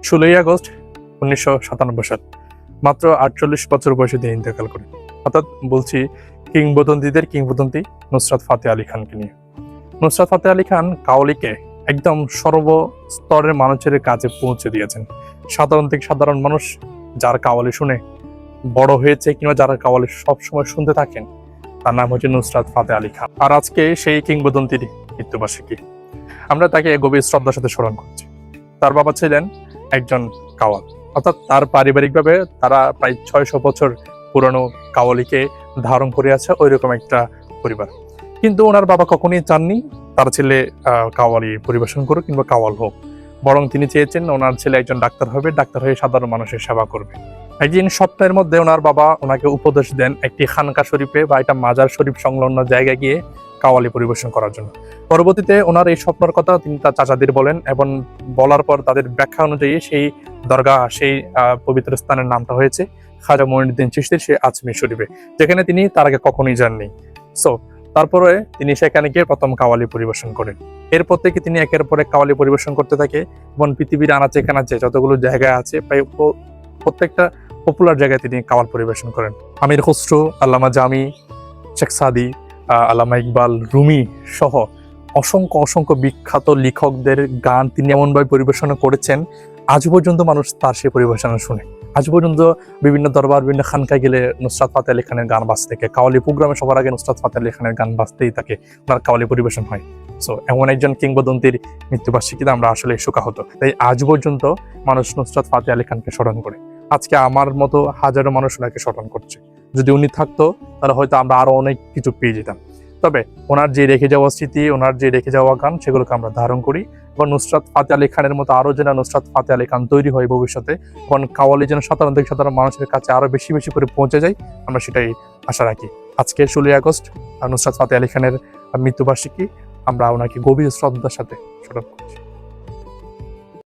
16ই August 1997 সাল, মাত্র 48 বছর বয়সে তিনি ইন্তেকাল করেন। অর্থাৎ বলছি কিংবদন্তিদের কিংবদন্তি নুসরাত ফাতে আলী খানকে নিয়ে। নুসরাত ফাতে আলী খান কাওয়ালিকে একদম সর্বস্তরের মানুষের কাছে পৌঁছে দিয়েছেন। সাধারণ থেকে সাধারণ মানুষ যার কাওয়ালি শুনে বড় হয়েছে কিংবা যারা কাওয়ালি সবসময় শুনতে থাকেন, তার নাম হচ্ছে নুসরাত ফাতে আলী খান। আর আজকে সেই কিংবদন্তির মৃত্যুবার্ষিকী, আমরা তাকে গভীর শ্রদ্ধার সাথে স্মরণ করছি। তার বাবা ছিলেন একজন কাওয়াল, অর্থাৎ তার পারিবারিকভাবে তারা প্রায় 600 বছর পুরনো কাওয়ালিকে ধারণ করে আছে, ওই রকম একটা পরিবার। কিন্তু ওনার বাবা কখনোই চাননি তার ছেলে কাওয়ালি পরিবেশন করুক কিংবা কাওয়াল হোক, বরং তিনি চেয়েছেন ওনার ছেলে একজন ডাক্তার হবে, ডাক্তার হয়ে সাধারণ মানুষের সেবা করবে। একদিন সপ্তাহের মধ্যে ওনার বাবা ওনাকে উপদেশ দেন একটি খানকা শরীফে বা একটা মাজার শরীফ সংলগ্ন জায়গায় গিয়ে কাওয়ালি পরিবেশন করার জন্য। পরবর্তীতে ওনার এই স্বপ্নের কথা তিনি তার চাচাদের বলেন এবং বলার পর তাদের ব্যাখ্যা অনুযায়ী সেই দরগা, সেই পবিত্র স্থানের নামটা হয়েছে খাজা মঈনুদ্দিন চিশতির সেই আজমির শরীফে, যেখানে তিনি তার আগে কখনোই যাননি। সো তারপরে তিনি সেখানে গিয়ে প্রথম কাওয়ালি পরিবেশন করেন। এরপর থেকে তিনি একের পর এক কাওয়ালি পরিবেশন করতে থাকে এবং পৃথিবীর আনাচে কানাচে যতগুলো জায়গায় আছে প্রায় প্রত্যেকটা পপুলার জায়গায় তিনি কাওয়াল পরিবেশন করেন। আমির খসরু, আল্লামা জামি, শেখ সাদি, আল্লামা ইকবাল, রুমি সহ অসংখ্য অসংখ্য বিখ্যাত লেখকদের গান তিনি এমনভাবে পরিবেশনা করেছেন, আজ পর্যন্ত মানুষ তার সেই পরিবেশনা শুনে। আজ পর্যন্ত বিভিন্ন দরবার, বিভিন্ন খানকায় গেলে নুসরাত ফাতে আলী খানের গান বাজতে থাকে। কাওয়ালি প্রোগ্রামে সবার আগে নুসরাত ফাতে আলী খানের গান বাজতেই থাকে, ওনার কাওয়ালি পরিবেশন হয়। সো এমন একজন কিংবদন্তির মৃত্যুবার্ষিকীতে আমরা আসলে শোকাহত। তাই আজ পর্যন্ত মানুষ নুসরাত ফাতে আলী খানকে স্মরণ করে। আজকে আমার মতো হাজারো মানুষ ওনাকে স্মরণ করছে। যদি উনি থাকতো তাহলে হয়তো আমরা আরো অনেক কিছু পেয়ে যেতাম। তবে ওনার যে রেখে যাওয়া স্মৃতি, ওনার যে রেখে যাওয়া গান, সেগুলোকে আমরা ধারণ করি এবং নুসরাত ফাতে আলী খানের মতো আরো যেন নুসরাত ফাতে আলী খান তৈরি হয় ভবিষ্যতে, এবং কাওয়ালি যেন সাধারণ থেকে সাধারণ মানুষের কাছে আরো বেশি বেশি করে পৌঁছে যায়, আমরা সেটাই আশা রাখি। আজকে 16ই আগস্ট নুসরাত ফাতে আলী খানের মৃত্যুবার্ষিকী, আমরা ওনাকে গভীর শ্রদ্ধার সাথে স্মরণ করছি।